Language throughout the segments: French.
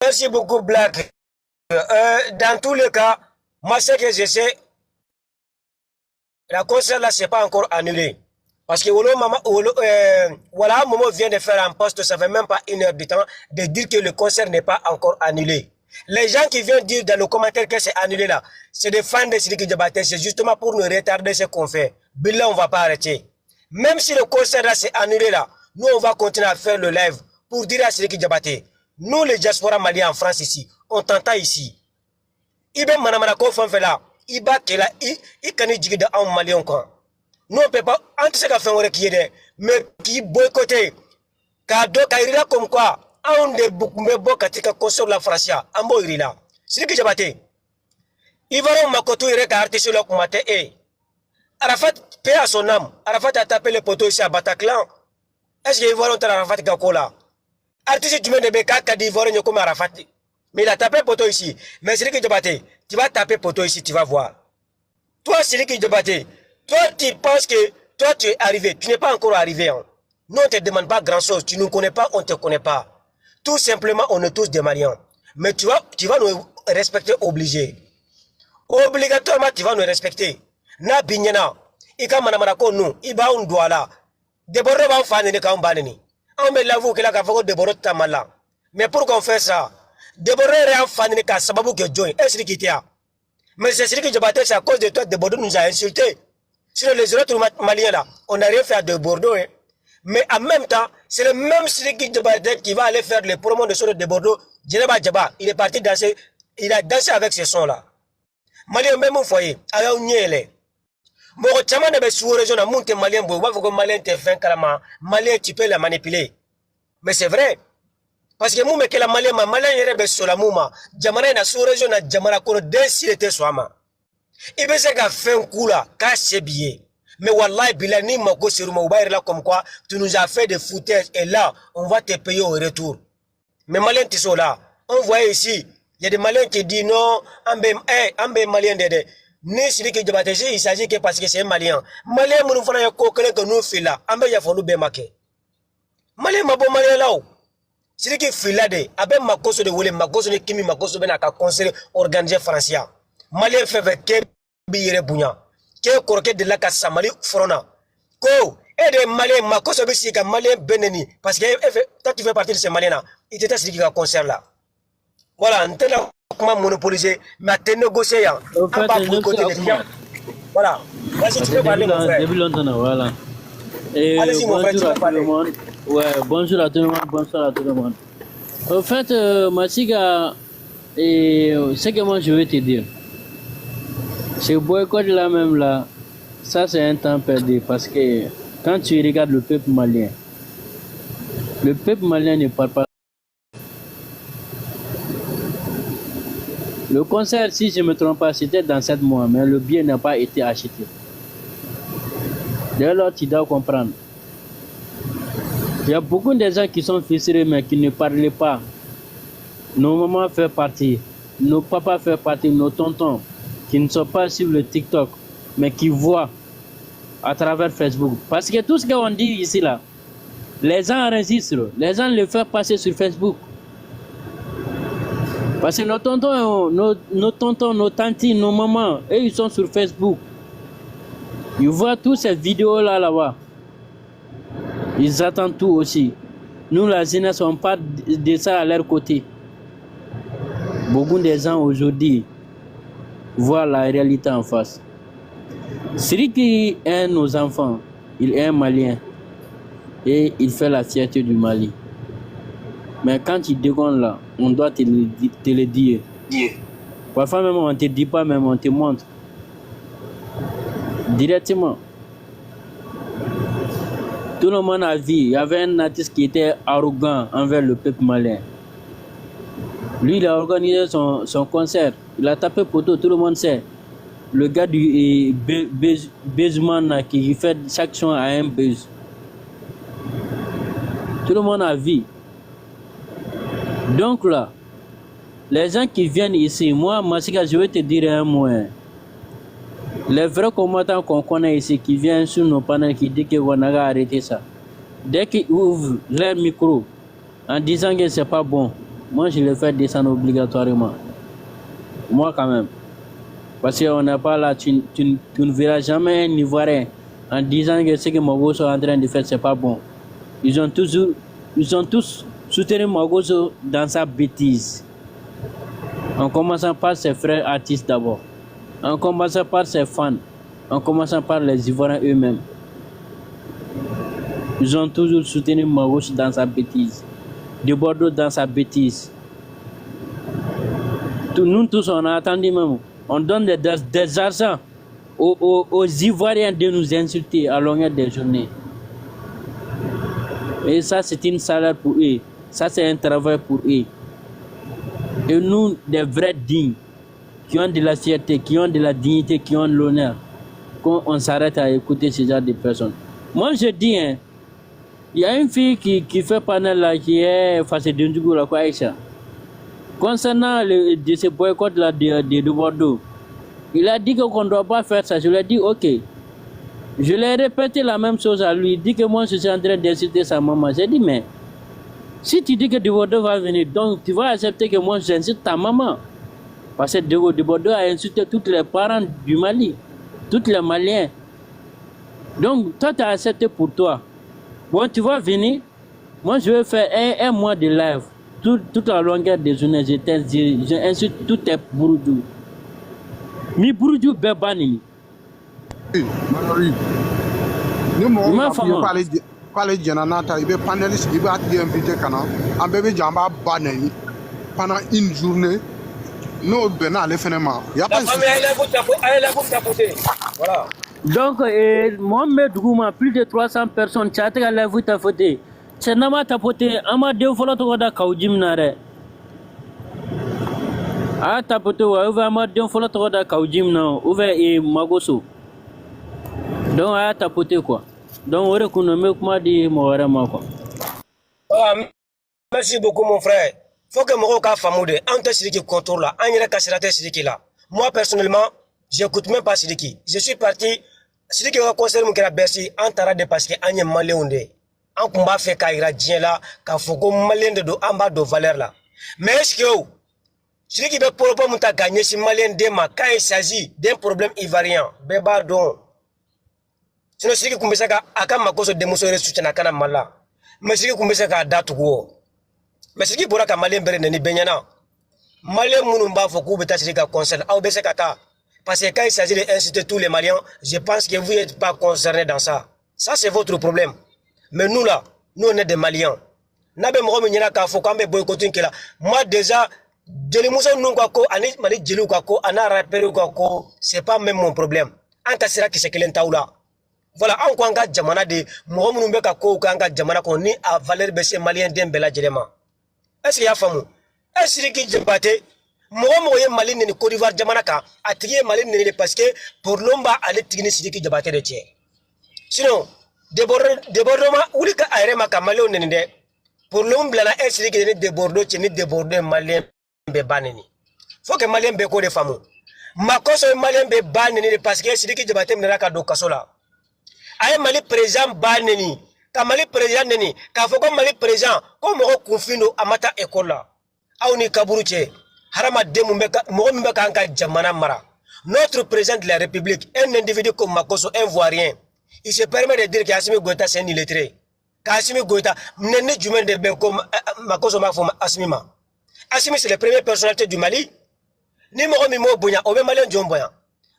Merci beaucoup, Black. Dans tous les cas, moi, ce que je sais, la concert là, c'est pas encore annulé. Parce que voilà, Momo vient de faire un post, ça fait même pas 1 heure de temps, de dire que le concert n'est pas encore annulé. Les gens qui viennent dire dans le commentaire que c'est annulé là, c'est des fans de Sidiki Diabaté, c'est justement pour nous retarder ce qu'on fait. Billah, on va pas arrêter. Même si le concert là c'est annulé là, nous on va continuer à faire le live pour dire à Sidiki Diabaté, nous les diaspora maliens en France ici, on t'entend ici. Ibe manamana ko fan fait là, iba kela i kani jigida en malien quoi. Nous on peut pas anti ka faire qui est mais qui boycotter kado kairila comme quoi on de bukumbe katika concert la France ambo irila. Sidiki Diabaté. Ivaro makoto ire ka artiste là kumate Arafat paie à son âme. Arafat a tapé les poteaux ici à Bataclan. Est-ce que Ivaro t'as Arafat Gakola? Artiste du monde de Beka qui dit Ivaro comme Arafat. Mais il a tapé poteau ici. Mais Sidiki Diabaté, tu vas taper poteau ici, tu vas voir. Toi, Sidiki Diabaté, toi, tu penses que toi, tu es arrivé. Tu n'es pas encore arrivé. Hein. Nous, on ne te demande pas grand-chose. Tu ne nous connais pas, on ne te connaît pas. Tout simplement, on est tous des Maliens. Mais tu vas nous respecter obligé. Obligatoirement, tu vas nous respecter. Na binyana. Ika manamana ko nous. Iba un douala. Débordé va en faire ne ka mbaneni. On me l'avoue que la kafako débordé tamala. Mais pourquoi on fait ça? Débordé rien faire ne ka sababu que join. Est-ce qu'il y a? Mais c'est ce que je battais, c'est à cause de toi, Débordé nous a insultés. Sur les autres Maliens là, on n'a rien fait de Bordeaux. Hein. Mais en même temps, c'est le même Sidiki Diabaté qui va aller faire les promos de son de Bordeaux. Djeneba Djaba, il est parti danser, il a dansé avec ce son là. Malien même au foyer, à Nyele. Bon, Tchaman de sous-région, à monter Malien, vous Malien te fait carrément, Malien tu peux la manipuler. Mais c'est vrai. Parce que moi, que la Malien, Malien est sur la mouma, Djamana na sous-région, na Djamana kono densi était soama. Il veut que fait un coup là, casse ses billets. Mais Wallahi Bilani Mako Siruma Oubaïr là comme quoi, tu nous as fait des foutages et là, on va te payer au retour. Mais Malien, tu sont là. On voit ici, il y a des Maliens qui disent non, Ambe Malien dédé. Ni Sidiki Diabaté, il s'agit que parce que c'est un Malien. Malien, nous faisons un coquelin que nous faisons là. Ambe Yafonu Bemake. Malien, ma bon Malien là. Sidiki Filade, Abe Makoso de Wole, Makoso de Kimi, Makoso Benaka, conseil organisé français. Malien fait que Bire Bounya. Ke koroke de la Samali Frona. Ko, et des Maliens, Makoso Bessika, Malien Beneni. Parce que toi tu fais partie de ces Maliens-là. Il était Sidiki à concert là. Voilà, on t'a comment monopoliser, mais t'es négocié. Voilà. Vas-y, tu peux parler, mon frère. Depuis longtemps, voilà. Et bonjour à tout le monde. Ouais, bonjour à tout le monde, bonsoir à tout le monde. En fait, Massiga, ce que moi je veux te dire, ce boycott là même là, ça c'est un temps perdu parce que quand tu regardes le peuple malien ne parle pas. Le concert, si je ne me trompe pas, c'était dans 7 mois, mais le billet n'a pas été acheté. Dès lors, tu dois comprendre. Il y a beaucoup de gens qui sont frustrés, mais qui ne parlent pas. Nos mamans font partie, nos papas font partie, nos tontons, qui ne sont pas sur le TikTok, mais qui voient à travers Facebook. Parce que tout ce qu'on dit ici, là, les gens enregistrent, les gens le font passer sur Facebook. Parce que nos tontons, nos tantines, nos mamans, eux, ils sont sur Facebook. Ils voient toutes ces vidéos-là, là-bas. Ils attendent tout aussi. Nous, la jeunesse, on parle de ça à leur côté. Beaucoup de gens aujourd'hui voient la réalité en face. Celui qui est nos enfants, il est un Malien. Et il fait la fierté du Mali. Mais quand il dégonne là, on doit te le dire. Parfois même on ne te dit pas, même on te montre. Directement. Tout le monde a vu, il y avait un artiste qui était arrogant envers le peuple malien. Lui, il a organisé son concert. Il a tapé poteau, tout le monde sait. Le gars du Buzzman qui fait chaque son à un buzz. Tout le monde a vu. Donc là, les gens qui viennent ici, moi, Massiga, je vais te dire un mot. Les vrais combattants qu'on connaît ici, qui viennent sur nos panels, qui disent qu'on a arrêté ça. Dès qu'ils ouvrent leur micro en disant que c'est pas bon, moi je les fais descendre obligatoirement. Moi quand même. Parce qu'on n'est pas là, tu ne verras jamais un Ivoirien en disant que ce que Mogoso est en train de faire, c'est pas bon. Ils ont tous soutenu Mogoso dans sa bêtise. En commençant par ses frères artistes d'abord. En commençant par ses fans. En commençant par les Ivoiriens eux-mêmes. Ils ont toujours soutenu Mogoso dans sa bêtise. De Bordeaux dans sa bêtise. Nous tous, on a attendu même. On donne des argent aux Ivoiriens de nous insulter à longueur des journées. Et ça, c'est une salaire pour eux. Ça, c'est un travail pour eux. Et nous, des vrais dignes, qui ont de la fierté, qui ont de la dignité, qui ont de l'honneur, qu'on s'arrête à écouter ce genre de personnes. Moi, je dis, hein, il y a une fille qui fait panel là, qui est face à Dundugou, là, quoi, Aïcha. Concernant ce boycott-là de Bordeaux, il a dit qu'on ne doit pas faire ça. Je lui ai dit, ok. Je lui ai répété la même chose à lui. Il dit que moi, je suis en train d'insulter sa maman. J'ai dit, mais si tu dis que de Bordeaux va venir, donc tu vas accepter que moi, j'insulte ta maman. Parce que de Bordeaux a insulté tous les parents du Mali, tous les Maliens. Donc, toi, tu as accepté pour toi. Bon, tu vas venir. Moi, je vais faire un mois de live. Toute la longueur des journées, j'insulte tous tes bourdoux. Mi bourdoux bébani. Malori. Ni mɔgɔ k'ale jɛna n'a ta i bɛ paneliste i b'a tigi invité ka na an bɛɛ bɛ jɛ an b'a ba nɛni pendant une journée n'o bɛnna ale fɛnɛ ma. La famille elle a vous tapoté. Voilà. Donc, Mohamed Gouma, plus de 300 personnes, tu as été à la voûte à fauter. C'est nama tapoté, ama deux fois la da kaujim nare. Ah tapoté, ouais, ama deux fois la da kaujim na, ouvert et magoso. Donc, ah tapoté quoi. Donc, on reconnaît comment dire moi quoi. Merci beaucoup mon frère. Faut que Moro ka famoude, on te Sidiki contour là, on y'a cassé Sidiki là. Moi personnellement, j'écoute même pas Sidiki. Je suis parti, Sidiki va conserver mon kera Bercy, en tarade parce que on est malé en combat fait Kaira Dien là, quand faut qu'on malien de en bas de valeur là. Mais est-ce que Sidiki veut pour pas gagner si malien déma quand il s'agit d'un problème ivoirien, béba donc. Sinon Sidiki kumbesa ka aka makoso demoso soutien kana mala. Mais Sidiki kumbesa ka datugo. Mais Sidiki bora ka malien bere ni benyana. Malien munu mba faut qu'on beta Sidiki concerne au bese kata. Parce que quand il s'agit d'inciter tous les Maliens, je pense que vous n'êtes pas concernés dans ça. Ça c'est votre problème. Mais nous là, nous on est des Maliens. Nabe moro nyina ka fo kambe boycotting kela. Moi déjà jeli muso nunga ko ani mali jeli ko ana rappel ko c'est pas même mon problème. Anta sira ki sekelen taula. Voilà en quoi nga jamana de moro munumbe ka ko nga jamana ko ni a valeur bese malien dembela jelema. Est-ce qu'il y a famu? Est-ce qu'il jebate moro ye mali ni Côte d'Ivoire jamana ka atigi mali ni parce que pour l'omba aller tigni sidiki jebate de tie. Sinon débordement ou les cas aérés Kamalio Nende pour l'homme blana est qui débordé ni débordé malien be baneni. Faut que malien be ko de famu. Makoso malien be baneni parce que c'est qui débatté mena ka do kasola. Aye mali président baneni. Ka mali président neni. Ka faut que mali président comme mo confino amata école là. Auni kaburuche. Harama demu mbeka mo mbeka anka jamana mara. Notre président de la République, un individu comme Makoso, un Ivoirien. Il se permet de dire qu'Assimi Goïta c'est un illettré. Qu'Assimi Goïta n'est du de ben comme Makoso Mafoma Asmima. Assimi c'est la première personnalité du Mali. Ni mo mimo bonya, obe malien jomboya.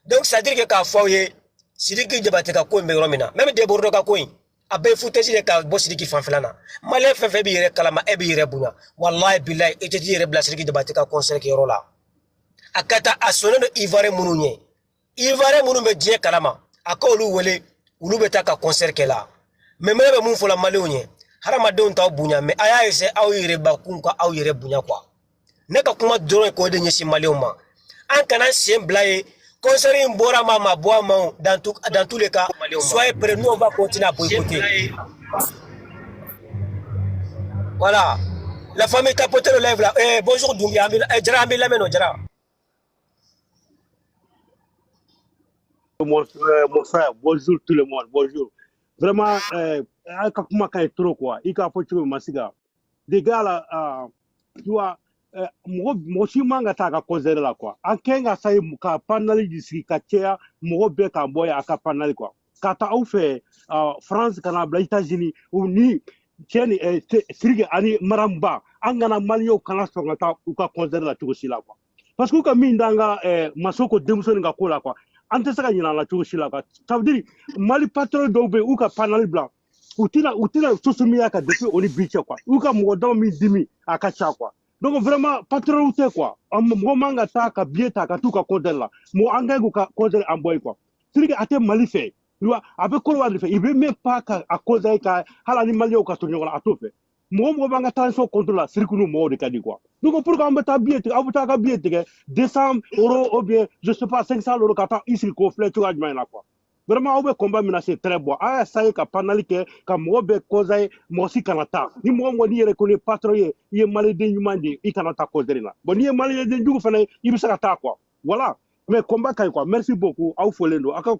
Donc ça veut dire que ka foye sidiki jabate ka ko mbéromina. Même des bordeaux ka koin. Abe foutesi de ka bo sidiki fanflana. Malien fefe bi yere kalama e bi yere bunya. Wallahi billahi ete yere bla sidiki jabate ka concert ki rola. Akata asono de Ivoirien mununye. Ivoirien munu be die kalama. Akolu wele ulu beta ka concert kela mais mebe mun fola malionye harama don taw bunya mais aya ese aw yire ba kun ko aw yire bunya quoi ne ka kuma drone ko de nyesi malion ma an kana sien blaye concert mbora ma boa ma dans tous les cas soyez prêts nous on va continuer à boycotter. Voilà la famille tapoter le live là bonjour Doumbia jara ambi la meno jara. Mon frère, bonjour tout le monde, bonjour. Vraiment, quand est trop quoi. Il faut que masiga. Des gars là, tu vois mɔgɔ si man ka taa a ka concert la quoi an kɛn ka sa ka panel de sigi ka caya mɔgɔ bɛɛ ka bɔ a ka panel quoi ka taa aw fɛ France kana bila États-Unis ni cɛ ni Sidiki ani Maramba an kana maliyɛnw kana sɔn ka taa u ka concert la cogo si la quoi parce que u ka min d'an ka Masoko denmuso nin ka ko la quoi an tɛ se ka ɲinɛ a la cogo si la quoi ça veut dire Mali patron dɔw bɛ yen u ka panel bila u tɛna soso min y'a kan depuis o ni bi cɛ quoi u ka mɔgɔ dama min dimi a ka ca quoi donc vraiment patron tɛ quoi mɔgɔ man ka taa ka billet ta ka t'u ka concert la mɔgɔ an ka k'u ka concert en boy quoi Sidiki a tɛ Mali fɛ a bɛ Côte d'Ivoire de fɛ il veut même pas ka a concert ka hali ni maliyɛnw ka to ɲɔgɔn na a t'o fɛ mɔgɔ b'an ka transport contre la Sidiki n'u mɔgɔw de ka di quoi donc pour que an bɛ taa billet tigɛ aw bɛ taa ka billet tigɛ 200 € ou bien je sais pas 500 € ka taa i sigi k'o filɛ cogoya jumɛn na quoi vraiment aw bɛ combat min na c'est très bon a y'a essayer ka panel kɛ ka mɔgɔ bɛɛ causer ye mɔgɔ si kana taa ni mɔgɔ mɔgɔ n'i yɛrɛ ko ni patron ye i ye maliyɛn ɲuman de ye i kana taa concert la bon n'i ye maliyɛn jugu fana ye i bɛ se ka taa quoi voilà mais combat ka ɲi quoi merci beaucoup aw folen don aw ka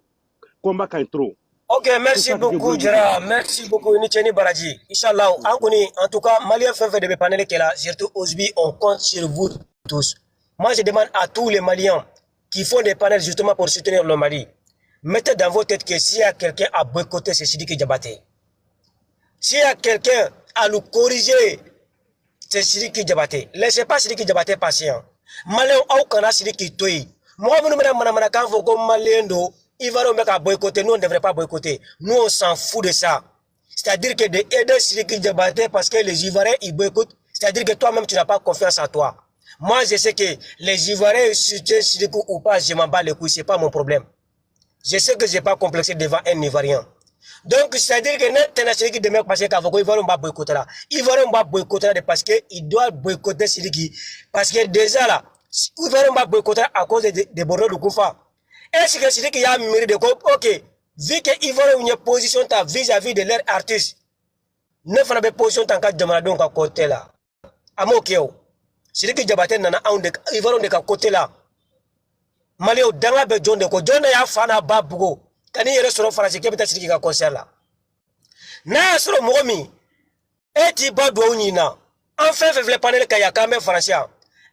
combat ka ɲi trop. Ok, merci beaucoup, Jara. Merci beaucoup, Nicheni Baraji. Inch'Allah, en tout cas, Malien fait de panel qui est là, surtout Osbi, on compte sur vous tous. Moi, je demande à tous les Maliens qui font des panels justement pour soutenir le Mali, mettez dans vos têtes que s'il y a quelqu'un à boycotter, c'est Sidiki Diabaté. S'il y a quelqu'un à nous corriger, c'est Sidiki Diabaté. Laissez pas Sidiki Diabaté patient. Malien, au Canada, Sidiki Toy. Moi, je me quand vous comme Malien do. Ivoiriens ont boycotter, nous on ne devrait pas boycotter. Nous on s'en fout de ça. C'est-à-dire que d'aider Sidiki Diabaté parce que les Ivoiriens ils boycottent, c'est-à-dire que toi-même tu n'as pas confiance en toi. Moi je sais que les Ivoiriens soutiennent Sidiki ou pas, je m'en bats les couilles, c'est pas mon problème. Je sais que je n'ai pas complexé devant un Ivoirien. Donc c'est-à-dire que notre Sidiki demain parce qu'avec Ivoiriens on va boycotter là. Ivoiriens on va boycotter là parce qu'ils doivent boycotter Sidiki. Parce que déjà là, Ivoiriens on va boycotter à cause des bordeaux de Koufa. Est-ce que c'est qu'il y a un mérite de coupe? Ok. Vu qu'ils vont une position vis-à-vis de leurs artistes, ne font pas position tant qu'à demander à côté là. À mon cœur. C'est que Diabaté nana ils vont de côté là. Maléo danga be John de ko John ya fana babugo. Kani yere soro français ke peut-être qui concert là. Na soro momi. Eti badou nyina. Enfin fait le panel kaya kamé français.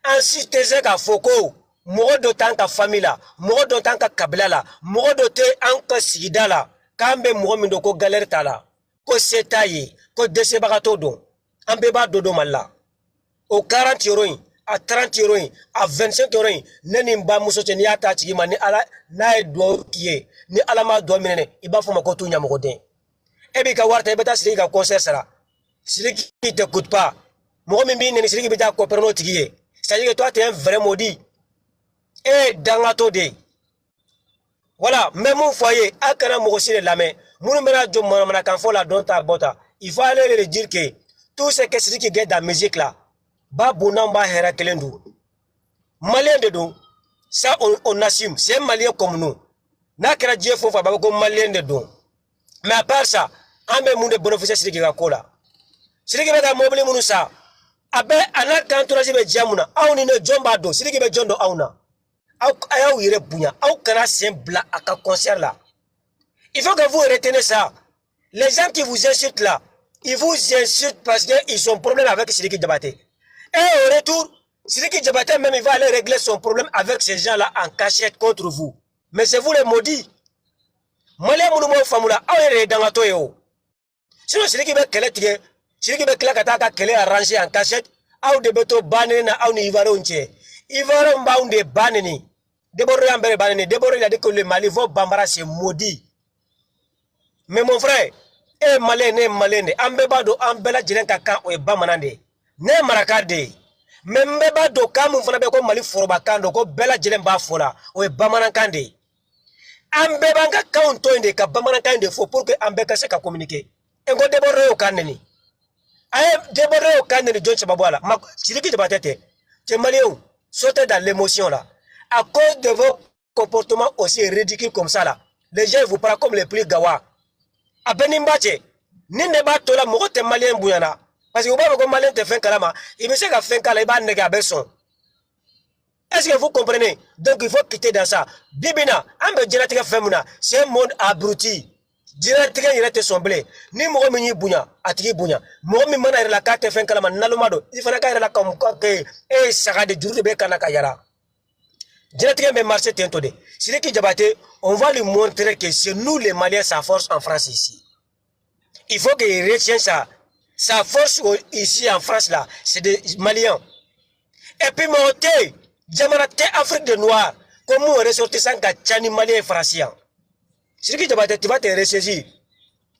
Ensuite c'est ka foko. Mɔgɔ dɔ t'an ka famille la mɔgɔ dɔ t'an ka kabila la mɔgɔ dɔ tɛ an ka sigida la k'an bɛ mɔgɔ min don ko galère t'a la ko se t'a ye ko dɛsɛbagatɔ don an bɛɛ b'a dɔ Mali la o 40 € in a 30 € in a 25 € in ne ni n bamuso cɛ n'i y'a ta tigi ma ni ala n'a ye duwawu k'i ye ni ala ma duwawu minɛ i b'a fɔ ma ko t'u ɲɛmɔgɔden e b'i ka wari ta i bɛ taa Sidiki ka concert sara Sidiki t'écoute pas mɔgɔ min b'i nɛni Sidiki bɛ taa coopérer n'o tigi ye c'est-à-dire que toi tu es un vrai maudit. Et dans la tode. Voilà, même mon foyer, à Kana Moussi de la main, Mounoumena Djomana Kanfo la Donta Bota, il faut aller le dire que tout ce que c'est qui gagne dans la musique là, Babounamba Herakelendou. Malien de dos, ça on assume, c'est un Malien comme nous. Nakra Dieu faut faire comme Malien de dos. Mais à part ça, un peu moun de bénéficier Sidiki Gakola. Sidiki va mobile Mounoussa. Abe, anak kantourage be Djamuna, Aouni ne Djombado, Sidiki be Djondo Aouna. Concert là. Il faut que vous retenez ça. Les gens qui vous insultent là, ils vous insultent parce qu'ils ont un problème avec Sidiki Diabaté. Et au retour, Sidiki Diabaté même il va aller régler son problème avec ces gens là en cachette contre vous. Mais c'est vous les maudits. Malé Mouloumo Famoula, aoué dans la toyo. Sinon Sidiki be keletiye, Sidiki be klakata kele arrangé en cachette, aou de beto banena aou ni ivaronche. Ivoiriens baoundé baneni. Déboré Ambere baneni. Déboré il a dit que le Mali va Bambara c'est maudit. Mais mon frère, eh Malien, Ambebado, Ambela Djenka Kan ou Bamanande. Ne Marakade. Mais Mbebado Kamu Fanabe comme Mali Forobakando, ko Bela Djenba Fola, ou Bamanankande. Ambebanga Kaunto inde ka Bamanankande faut pour que Ambeka se ka communiquer. Et go Déboré au Kaneni. Aye Déboré au Kaneni John Chababwala. Sidiki Diabaté. C'est Malien. Sautez dans l'émotion là. À cause de vos comportements aussi ridicules comme ça là, les gens vous parlent comme les plus gawa. A Benimbache, Nindeba Tola, Morote Malien Bouyana. Parce que vous voyez que Malien te fait kalama, il me sait qu'à faire kalaba nega besson. Est-ce que vous comprenez? Donc il faut quitter dans ça. Bibina, Ambe Djelatika Femuna, c'est un monde abruti. Jinatigɛ yɛrɛ tɛ sɔn bilen ni mɔgɔ min y'i bonya a tigi bonya mɔgɔ min mana yɛrɛ la k'a tɛ fɛn kalama naloma don i fana ka yɛrɛ la e ye saga de juru de bɛ kana ka yala jinatigɛ bɛ marcher tentɔ de Sidiki Diabaté on va lui montrer que c'est nous les Maliens sa force en France ici il faut qu'il retienne ça sa force ici en France là c'est des Maliens et puis monter jamana tɛ Afrique de Noir comme on ressortissant ka ca ni Malien français Sidiki Diabaté tu vas te ressaisir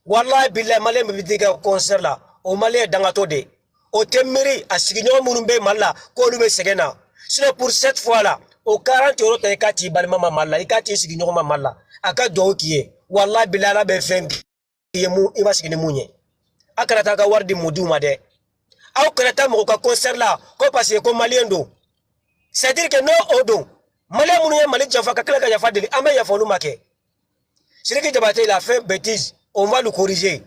wallahi billahi Malien bɛ diga concert là o Malien dangato de o tɛ miiri a sigiɲɔgɔn minnu bɛ Mali la k'olu bɛ sɛgɛn na sinon pour cette fois là o 40 € ta i k'a t'i balima ma Mali la i k'a t'i sigiɲɔgɔn ma Mali la a ka duwawu k'i ye wallahi billahi Ala bɛ fɛn k'i ye mun i ma sigi ni mun ye a kana taa ka wari di mɔdiw ma dɛ aw kana taa mɔgɔ ka concert la ko parce que ko Malien don c'est à dire que n'o o don Malien minnu ye Mali janfa ka tila ka yafa deli an bɛ yafa olu ma kɛ Sidiki Diabaté il a fait bêtise on va le corriger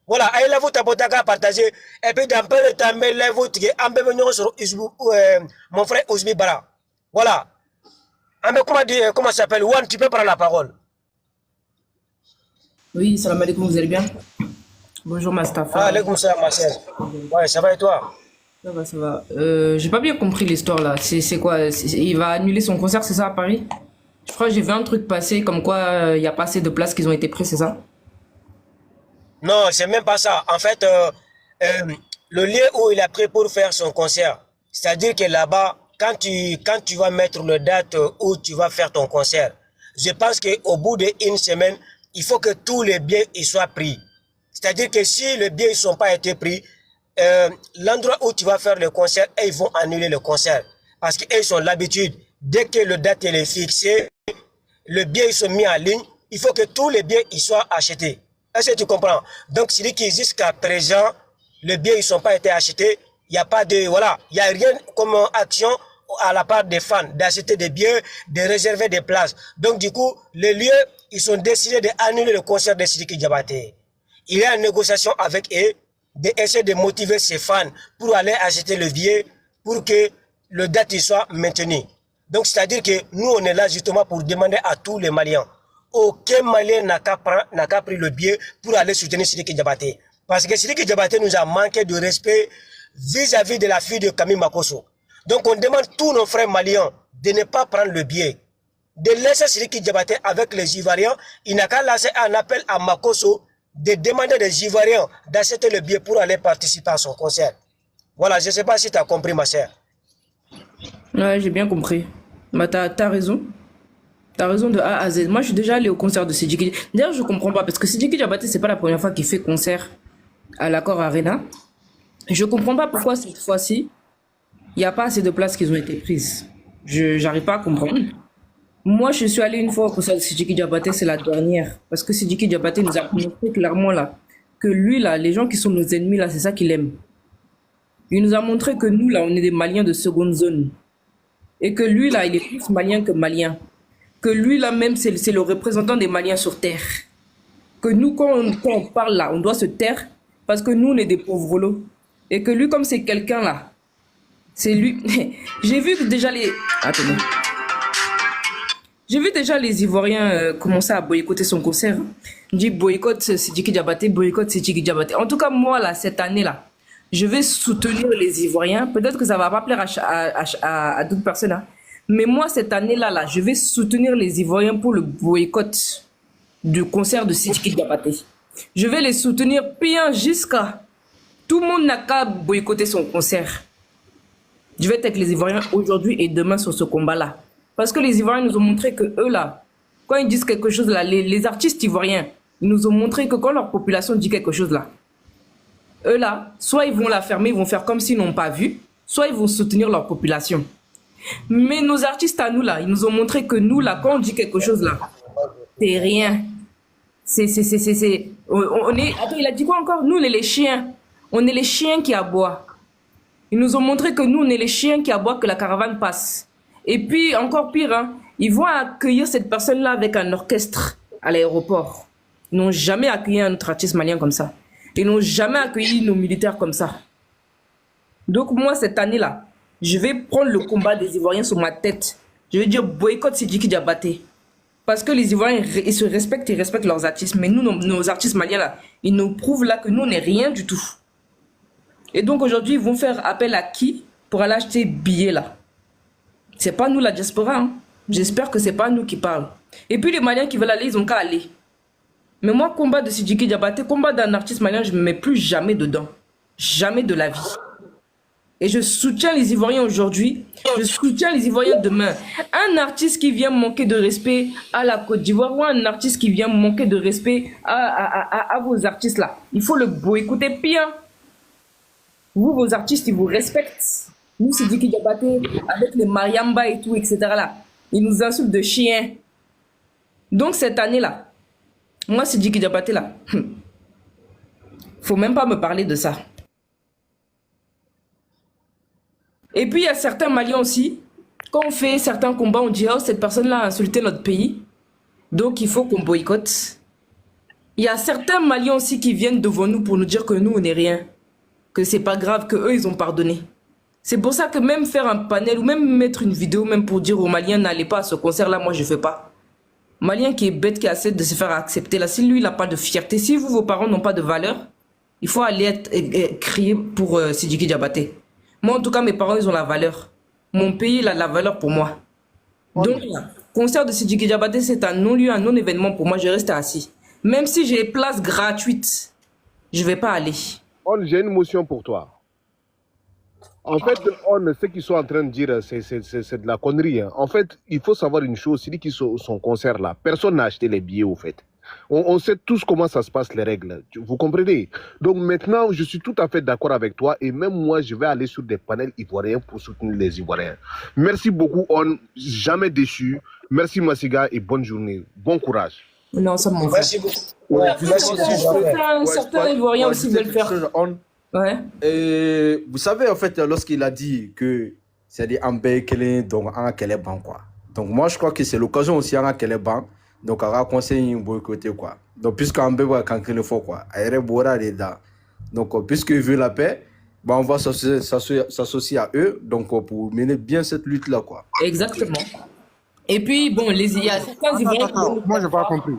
voilà ay la vous tapoter ka partager et puis dans peu de temps mais la vous tige an bɛɛ bɛ ɲɔgɔn sɔrɔ mon frère Ousbi Bara voilà an bɛ comment dire comment ça s'appelle Wan tu peux prendre la parole. Oui, salam alaikum, vous allez bien? Bonjour Mustafa. Alaikum salam ma sœur. Ouais, ça va et toi? Ça va, ça va. J'ai pas bien compris l'histoire là. C'est quoi? Il va annuler son concert, c'est ça, à Paris? Je crois que j'ai vu un truc passer comme quoi il n'y a pas assez de places qui ont été prises, c'est ça? Non, c'est même pas ça. En fait, le lieu où il a pris pour faire son concert, c'est-à-dire que là-bas, quand tu vas mettre le date où tu vas faire ton concert, je pense qu'au bout d'une semaine, il faut que tous les billets ils soient pris. C'est-à-dire que si les billets ne sont pas été pris, l'endroit où tu vas faire le concert, ils vont annuler le concert. Parce qu'ils sont l'habitude, dès que le date est fixé, les billets ils sont mis en ligne, il faut que tous les billets ils soient achetés. Est-ce que tu comprends? Donc, c'est que jusqu'à présent, les billets ils sont pas été achetés, il n'y a pas de, voilà, il n'y a rien comme action à la part des fans d'acheter des billets, de réserver des places. Donc, du coup, les lieux, ils ont décidé d'annuler le concert de Sidiki Diabaté. Il y a une négociation avec eux, d'essayer de motiver ses fans pour aller acheter le billet, pour que le date soit maintenu. Donc, c'est-à-dire que nous, on est là justement pour demander à tous les Maliens. Aucun Malien n'a qu'à pris le billet pour aller soutenir Sidiki Diabaté. Parce que Sidiki Diabaté nous a manqué de respect vis-à-vis de la fille de Camille Makosso. Donc, on demande tous nos frères maliens de ne pas prendre le billet. De laisser Sidiki Diabaté avec les Ivoiriens. Il n'a qu'à lancer un appel à Makosso de demander des Ivoiriens d'acheter le billet pour aller participer à son concert. Voilà, je ne sais pas si tu as compris, ma sœur. Ouais, j'ai bien compris. Bah, t'as raison. T'as raison de A à Z. Moi, je suis déjà allé au concert de Sidiki. D'ailleurs, je comprends pas, parce que Sidiki Diabaté, c'est pas la première fois qu'il fait concert à l'Accor Arena. Je comprends pas pourquoi cette fois-ci, il n'y a pas assez de places qui ont été prises. J'arrive pas à comprendre. Moi, je suis allé une fois au concert de Sidiki Diabaté, c'est la dernière. Parce que Sidiki Diabaté nous a montré clairement là, que lui là, les gens qui sont nos ennemis là, c'est ça qu'il aime. Il nous a montré que nous là, on est des Maliens de seconde zone. Et que lui là, il est plus malien que malien. Que lui là même, c'est le représentant des Maliens sur terre. Que nous, quand on parle là, on doit se taire parce que nous, on est des pauvres lots. Et que lui, comme c'est quelqu'un là, c'est lui. J'ai vu que déjà les... Attendez. J'ai vu déjà les Ivoiriens commencer à boycotter son concert. Je dis boycott Sidiki Diabaté, boycott Sidiki Diabaté. En tout cas, moi là, cette année là, je vais soutenir les Ivoiriens. Peut-être que ça va pas plaire à d'autres personnes. Hein. Mais moi, cette année-là, je vais soutenir les Ivoiriens pour le boycott du concert de Sidiki Diabaté. Je vais les soutenir bien jusqu'à... Tout le monde n'a qu'à boycotter son concert. Je vais être avec les Ivoiriens aujourd'hui et demain sur ce combat-là. Parce que les Ivoiriens nous ont montré que eux, là, quand ils disent quelque chose, là, les artistes ivoiriens, ils nous ont montré que quand leur population dit quelque chose, là, eux, là, soit ils vont la fermer, ils vont faire comme s'ils n'ont pas vu, soit ils vont soutenir leur population. Mais nos artistes à nous là, ils nous ont montré que nous là, quand on dit quelque chose là, c'est rien. On est, attends, il a dit quoi encore? Nous on est les chiens. On est les chiens qui aboient. Ils nous ont montré que nous on est les chiens qui aboient que la caravane passe. Et puis encore pire, hein, ils vont accueillir cette personne là avec un orchestre à l'aéroport. Ils n'ont jamais accueilli un autre artiste malien comme ça. Ils n'ont jamais accueilli nos militaires comme ça. Donc moi cette année là, je vais prendre le combat des Ivoiriens sur ma tête. Je vais dire boycott Sidiki Diabaté. Parce que les Ivoiriens, ils se respectent, ils respectent leurs artistes. Mais nous, nos artistes maliens, là, ils nous prouvent là que nous, on n'est rien du tout. Et donc aujourd'hui, ils vont faire appel à qui pour aller acheter billets là? C'est pas nous la diaspora. Hein. J'espère que c'est pas nous qui parlent. Et puis les Maliens qui veulent aller, ils ont qu'à aller. Mais moi, combat de Sidiki Diabaté, combat d'un artiste malien, je ne me mets plus jamais dedans. Jamais de la vie. Et je soutiens les Ivoiriens aujourd'hui. Je soutiens les Ivoiriens demain. Un artiste qui vient manquer de respect à la Côte d'Ivoire ou un artiste qui vient manquer de respect à vos artistes là, il faut le boycotter pire. Vous, vos artistes, ils vous respectent. Nous, Sidiki Diabaté, avec les Mariamba et tout, etc. là, ils nous insultent de chiens. Donc cette année-là, moi, Sidiki Diabaté là, faut même pas me parler de ça. Et puis, il y a certains Maliens aussi, quand on fait certains combats, on dit « Oh, cette personne-là a insulté notre pays, donc il faut qu'on boycotte. » Il y a certains Maliens aussi qui viennent devant nous pour nous dire que nous, on n'est rien, que c'est pas grave, que eux ils ont pardonné. C'est pour ça que même faire un panel ou même mettre une vidéo, même pour dire aux Maliens « N'allez pas à ce concert-là, moi je fais pas. » Malien qui est bête, qui essaie de se faire accepter, là, si lui, il n'a pas de fierté, si vous, vos parents n'ont pas de valeur, il faut aller crier pour Sidiki Diabaté. Moi, en tout cas, mes parents, ils ont la valeur. Mon pays, il a la valeur pour moi. Donc, concert de Sidiki Diabaté, c'est un non-lieu, un non-événement pour moi. Je reste assis. Même si j'ai place gratuite, je ne vais pas aller. J'ai une motion pour toi. En fait, ce qu'ils sont en train de dire, c'est de la connerie. Hein. En fait, il faut savoir une chose, c'est que son concert là, personne n'a acheté les billets au fait. On sait tous comment ça se passe, les règles. Vous comprenez? Donc maintenant, je suis tout à fait d'accord avec toi et même moi, je vais aller sur des panels ivoiriens pour soutenir les Ivoiriens. Merci beaucoup, On. Jamais déçu. Merci, Massiga, et bonne journée. Bon courage. Non, ça m'en Merci beaucoup. Ouais, merci beaucoup. Certains Ivoiriens aussi veulent faire. Ouais. Et vous savez, en fait, lorsqu'il a dit que c'est des Ambé Kélé, donc en Kéléban, quoi. Donc moi, je crois que c'est l'occasion aussi en Kéléban. Donc, on va conseiller un boycotter, quoi. Donc, puisqu'on va quand il faut, quoi. Donc, puisqu'il veut la paix, bah, on va s'associer à eux, donc, pour mener bien cette lutte-là, quoi. Exactement. Et puis, bon, il y a certains Ivoiriens. Moi, je n'ai pas compris.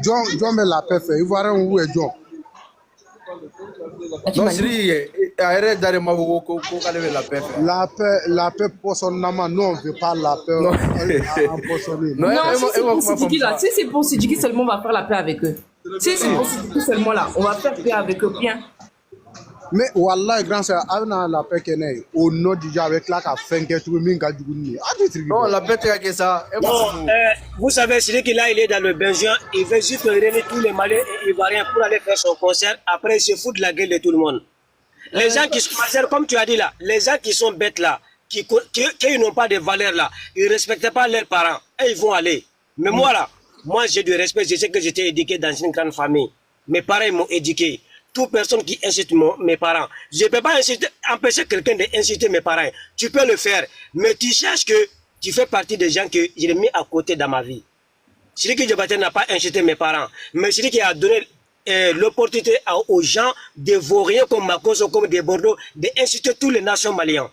John met la paix fait. Ivoirien, où est John? Non, arrête d'aller la paix. La paix pour son âme, non, on ne veut pas la paix. Non, si c'est pour Sidiki là, si c'est pour Sidiki seulement, on va faire la paix avec eux. Si c'est pour Sidiki seulement là, on va faire paix avec eux, bien. Mais Wallah, grand sœur, on a la paix qui est au nord déjà avec la fin que tu veux m'inga du goût. Non, la paix c'est ça. Bon, vous savez, Sidiki là, il est dans le Benjamin, il veut juste réunir tous les Maliens et Ivoiriens pour aller faire son concert. Après, il se fout de la gueule de tout le monde. Les gens qui sont, comme tu as dit là, les gens qui sont bêtes là, qui n'ont pas de valeur là, ils ne respectent pas leurs parents, et ils vont aller. Mais moi là, moi j'ai du respect, je sais que j'étais éduqué dans une grande famille. Mes parents m'ont éduqué. Toute personne qui incite mes parents, je ne peux pas empêcher quelqu'un d'inciter mes parents. Tu peux le faire, mais tu cherches que tu fais partie des gens que j'ai mis à côté dans ma vie. Sidiki Diabaté n'a pas incité mes parents, mais Sidiki a donné l'opportunité aux gens de vauriens comme Makoso, comme des Bordeaux, d'inciter toutes les nations maliennes.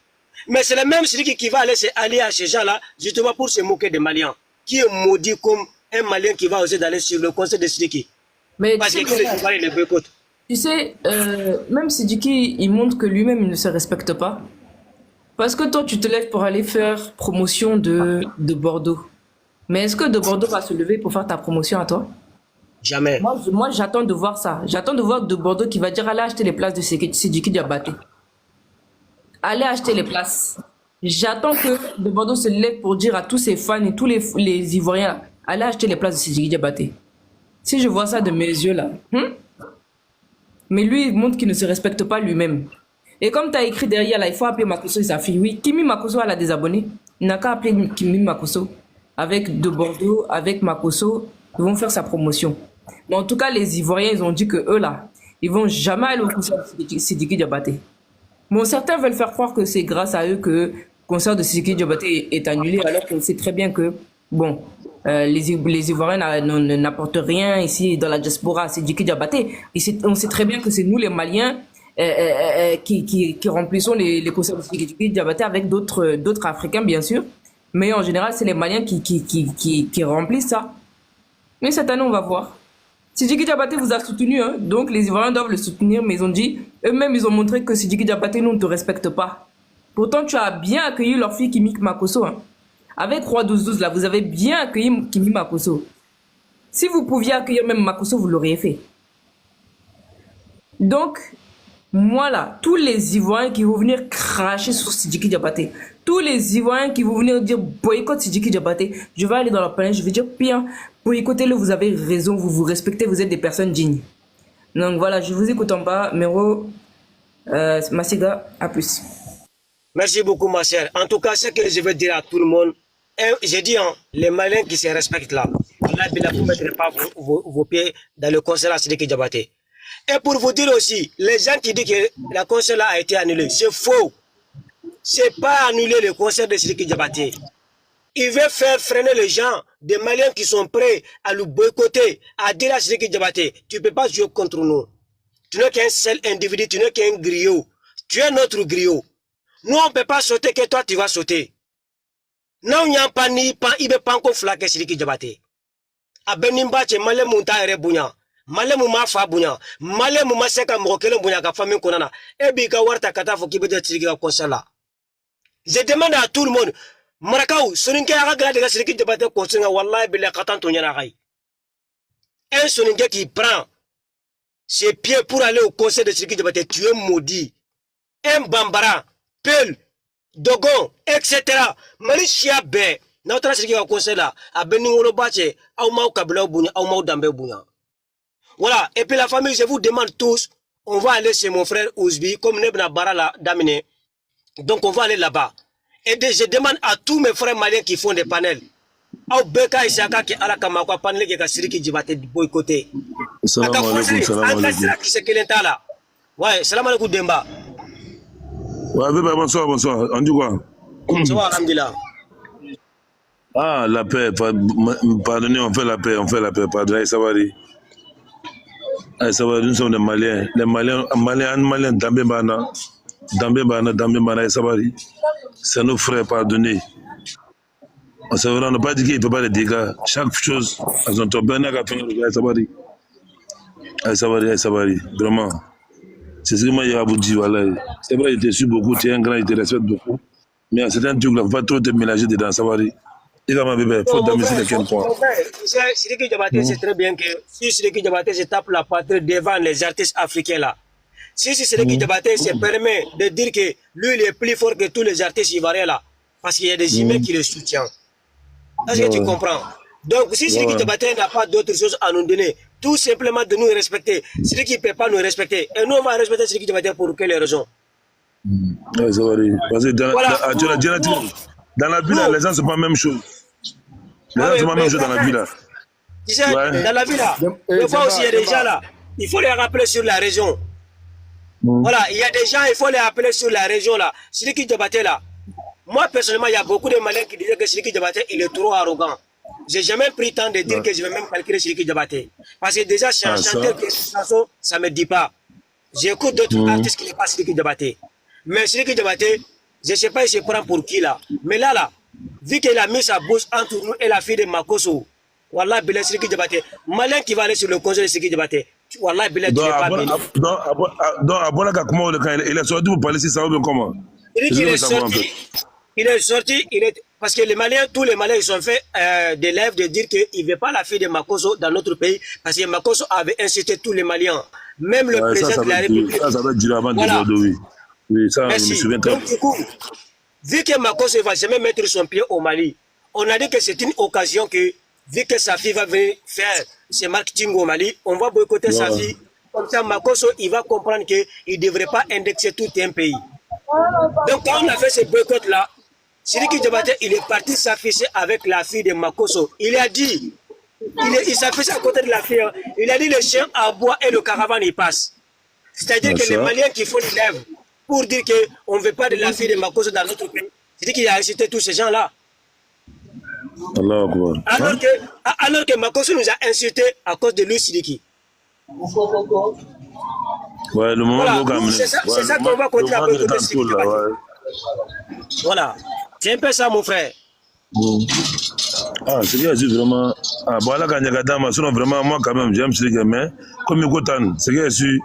Mais c'est le même Sidiki qui va aller se allier à ces gens-là, justement pour se moquer des Maliens, qui est maudit comme un Malien qui va oser d'aller sur le conseil de Sidiki. Mais parce que les Ivoiriens le boycottent. Tu sais, même Sidiki, il montre que lui-même, il ne se respecte pas. Parce que toi, tu te lèves pour aller faire promotion de Bordeaux. Mais est-ce que de Bordeaux va se lever pour faire ta promotion à toi? Jamais. Moi j'attends de voir ça. J'attends de voir de Bordeaux qui va dire allez acheter les places de Sidiki Diabaté. Allez acheter les places. J'attends que de Bordeaux se lève pour dire à tous ses fans et tous les Ivoiriens allez acheter les places de Sidiki Diabaté. Si je vois ça de mes yeux là. Mais lui, il montre qu'il ne se respecte pas lui-même. Et comme tu as écrit derrière là, il faut appeler Makoso et sa fille. Oui, Kimi Makoso, elle a des abonnés. Il n'a qu'à appeler Kimi Makoso. Avec de Bordeaux, avec Makoso, ils vont faire sa promotion. Mais en tout cas, les Ivoiriens, ils ont dit que eux là, ils vont jamais aller au concert de Sidiki Diabaté. Bon, certains veulent faire croire que c'est grâce à eux que le concert de Sidiki Diabaté est annulé, alors qu'on sait très bien que, bon, les Ivoiriens n'apportent rien ici dans la diaspora à Sidiki Diabaté. On sait très bien que c'est nous les Maliens qui remplissons les concerts de Sidiki Diabaté avec d'autres Africains bien sûr, mais en général c'est les Maliens qui remplissent ça. Mais cette année, on va voir. Sidiki Diabaté vous a soutenu, hein, donc les Ivoiriens doivent le soutenir, mais ils ont dit, eux-mêmes, ils ont montré que Sidiki Diabaté, nous, on ne te respecte pas. Pourtant, tu as bien accueilli leur fille Kimi Makosso. Hein. Avec Roi 12-12, là, vous avez bien accueilli Kimi Makosso. Si vous pouviez accueillir même Makosso, vous l'auriez fait. Donc, moi là, tous les Ivoiriens qui vont venir cracher sur Sidiki Diabaté, tous les Ivoiriens qui vont venir dire boycott Sidiki Diabaté, je vais aller dans leur panel, je vais dire pire, boycottez-le, vous avez raison, vous vous respectez, vous êtes des personnes dignes. Donc voilà, je vous écoute en bas, Mero, Massiga, à plus. Merci beaucoup, ma chère. En tout cas, ce que je veux dire à tout le monde, j'ai dit, hein, les Maliens qui se respectent là, vous ne mettrez pas vos pieds dans le concert à Sidiki Diabaté. Et pour vous dire aussi, les gens qui disent que la concert là a été annulée, c'est faux. C'est pas annuler le concert de Sidiki Diabaté. Il veut faire freiner les gens, des Maliens qui sont prêts à le boycotter, à dire à Sidiki Diabaté, tu ne peux pas jouer contre nous. Tu n'es qu'un seul individu, tu n'es qu'un griot. Tu es notre griot. Nous, on ne peut pas sauter que toi, tu vas sauter. Non, il n'y a pas ni pas, il ne peut pas encore flaquer Sidiki Diabaté. A Benimba, tu es malin, monta et rebounya. Malin, mouma fa bounya. Malin, mouma seka mrokele bounya, ka famille konana. Et bika warta kata fo qui peut être Sidiki concert là. Je demande à tout le monde, Marakaou, Soninke a regardé la Sidiki Diabaté concert, Wallah, Bela Katan Tonyanarai. Un Soninke qui prend ses pieds pour aller au concert de Sidiki Diabaté, tu es maudit. Un Bambara, Peul, Dogon, etc. Malishia Bé, notre Sidiki concert là, à Beningolo Bache, Aumau Kabla Bounia, Aumau Dambe Bounia. Voilà, et puis la famille, je vous demande tous, on va aller chez mon frère Ouzbi, comme Nebna Bara l'a daminé. Donc on va aller là-bas. Et je demande à tous mes frères maliens qui font des panels. Au Beka Isaka qui a la Kamakwa panel qui a Sidiki Diabaté boycotté. Salam alaikum, salam alaikum. Ouais, salam alaikum Demba. Ouais, bonsoir, bonsoir. On dit quoi? Bonsoir, alhamdulillah. Ah, la paix, pardonnez, on fait la paix, pardonnez, ça va dire. Ça va dire, nous sommes des Maliens. Les Maliens, Dambé Bana, ça va dire. C'est nos frères, pardonnez. On n'a pas dit qu'il ne peut pas les dégâts. Chaque chose, elles ont tombé, ça va dire. Ça va dire, vraiment. C'est ce que moi, je vais vous dire, voilà. C'est vrai, je te suis beaucoup, tu es un grand, je te respecte beaucoup. Mais à certains trucs, là, il ne faut pas trop te mélanger dedans, ça va dire. Il faut t'amuser de quel point. Sidiki Diabaté, c'est très bien que si Sidiki Diabaté se tape la patrie devant les artistes africains là, si Sidiki Diabaté se permet de dire que lui il est plus fort que tous les artistes ivoiriens là, parce qu'il y a des humains qui le soutiennent. Est-ce que tu comprends? Donc si Sidiki Diabaté n'a pas d'autre chose à nous donner, tout simplement de nous respecter, Sidiki ne peut pas nous respecter. Et nous on va respecter Sidiki Diabaté pour quelle raison? Ouais, ça va dire. Parce que dans la vie là, les gens ne sont pas la même chose. Les gens ne sont pas la même chose dans la vie là. Tu sais, dans la vie là, des fois aussi il y a des gens là, il faut les rappeler sur la région. Voilà, il y a des gens, il faut les rappeler sur la région là. Sidiki Diabaté là. Moi personnellement, il y a beaucoup de Maliens qui disaient que Sidiki Diabaté il est trop arrogant. J'ai jamais pris le temps de dire que je vais même calculer Sidiki Diabaté. Parce que déjà, c'est un chanteur qui est chanson, ça ne me dit pas. J'écoute d'autres artistes qui ne sont pas Sidiki Diabaté. Mais Sidiki Diabaté, je ne sais pas, il se prend pour qui là. Mais là, vu qu'il a mis sa bouche entre nous et la fille de Makosso, Wallah, Bilal Sidiki Diabaté, Malien qui va aller sur le concert de Sidiki Diabaté, Wallah, Bilal, tu n'es pas bien. Donc, Abolaka, comment il est sorti pour parler si ça va bien comment? Il est sorti, parce que les Maliens, tous les Maliens, ils sont fait des lèvres de dire qu'il ne veut pas la fille de Makosso dans notre pays, parce que Makosso avait incité tous les Maliens, même le président de la République. Ça va durer avant de oui. Oui, ça, merci. Je me souviens très bien. Donc, du coup, vu que Makosso ne va jamais mettre son pied au Mali, on a dit que c'est une occasion que, vu que sa fille va venir faire ses marketing au Mali, on va boycotter sa fille. Comme ça, Makosso, il va comprendre qu'il ne devrait pas indexer tout un pays. Donc, quand on a fait ce boycott-là, Sidiki Diabaté, il est parti s'afficher avec la fille de Makosso. Il a dit, il s'affiche à côté de la fille, il a dit le chien aboie et le caravane, il passe. C'est-à-dire que les Maliens qui font les lèvres, pour dire qu'on ne veut pas de la fille de Makosso dans notre pays. C'est-à-dire qu'il a incité tous ces gens-là. Alors que Makosso nous a insultés à cause de lui, Sidiki. Ouais, le moment voilà, c'est ça qu'on va continuer à boycotter Sidiki Diabaté. Voilà. C'est un peu ça, mon frère. Ah, c'est que je suis vraiment. Ah, bon, là, quand il y a Gadama, sinon vraiment, moi, quand même, j'aime ce que mais comme il Kotan, c'est que je suis.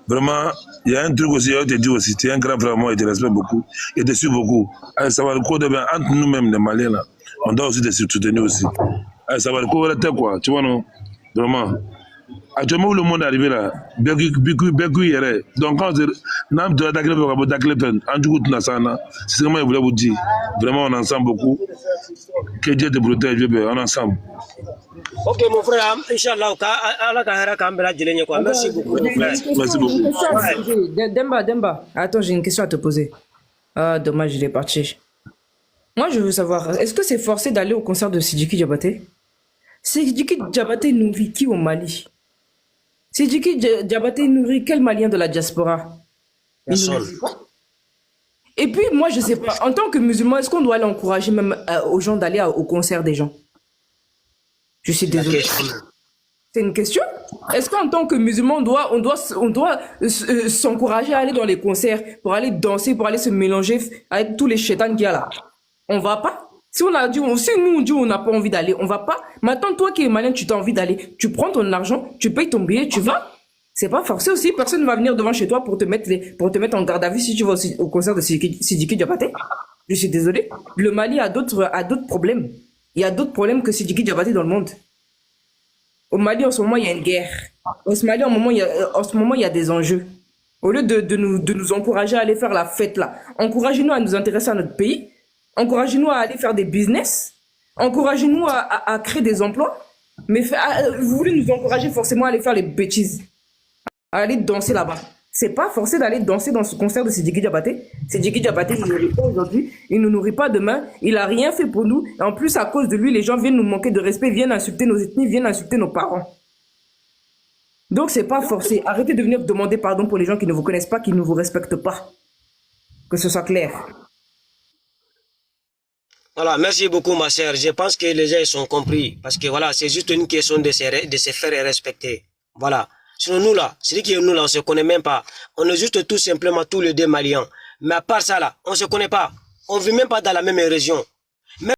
Vraiment, il y a un truc aussi, je te dis aussi, tu es un grand frère, moi, je te respecte beaucoup, et te suis beaucoup. Allez, ça va le coup de bien, entre nous-mêmes, les Maliens, là, on doit aussi te soutenir aussi. Allez, ça va le coup de quoi, tu vois, non? Vraiment. Actuellement, où le monde est arrivé là, Bégu hier. Donc, quand on a attaqué le peine, en tout cas, c'est ce que je voulais vous dire. Vraiment, on est ensemble beaucoup. Que Dieu te protège, on est ensemble. Ok, mon frère, Inch'Allah, merci beaucoup, mon frère. Merci beaucoup. Demba, attends, j'ai une question à te poser. Ah, dommage, il est parti. Moi, je veux savoir, est-ce que c'est forcé d'aller au concert de Sidiki Diabaté? Sidiki Diabaté nourrit qui au Mali? Sidiki Diabaté nourrit quel Malien de la diaspora? Personne. Et puis, moi, je sais pas, en tant que musulman, est-ce qu'on doit aller encourager même aux gens d'aller au concert des gens? Je suis désolé. C'est une question. Est-ce qu'en tant que musulman, on doit s'encourager à aller dans les concerts, pour aller danser, pour aller se mélanger avec tous les chétans qu'il y a là? On va pas? Si nous on dit on n'a pas envie d'aller, on va pas. Maintenant, toi qui es malin, tu as envie d'aller. Tu prends ton argent, tu payes ton billet, tu vas. C'est pas forcé aussi. Personne ne va venir devant chez toi pour te mettre en garde à vue si tu vas au concert de Sidiki Diabaté. Je suis désolé. Le Mali a d'autres problèmes. Il y a d'autres problèmes que Sidiki Diabaté dans le monde. Au Mali, en ce moment, il y a une guerre. Au Mali, en ce moment, il y a des enjeux. Au lieu de nous encourager à aller faire la fête là, encouragez-nous à nous intéresser à notre pays. Encouragez-nous à aller faire des business. Encouragez-nous à créer des emplois. Mais vous voulez nous encourager forcément à aller faire les bêtises. À aller danser là-bas. C'est pas forcé d'aller danser dans ce concert de Sidiki Diabaté. Sidiki Diabaté, il ne nourrit pas aujourd'hui, il ne nous nourrit pas demain, il a rien fait pour nous. Et en plus, à cause de lui, les gens viennent nous manquer de respect, viennent insulter nos ethnies, viennent insulter nos parents. Donc, c'est pas forcé. Arrêtez de venir demander pardon pour les gens qui ne vous connaissent pas, qui ne vous respectent pas. Que ce soit clair. Voilà, merci beaucoup, ma sœur. Je pense que les gens ils sont compris. Parce que voilà, c'est juste une question de se faire respecter. Voilà. Sinon, nous là, c'est qui nous là, on se connaît même pas. On est juste tout simplement tous les deux Maliens. Mais à part ça là, on se connaît pas. On vit même pas dans la même région.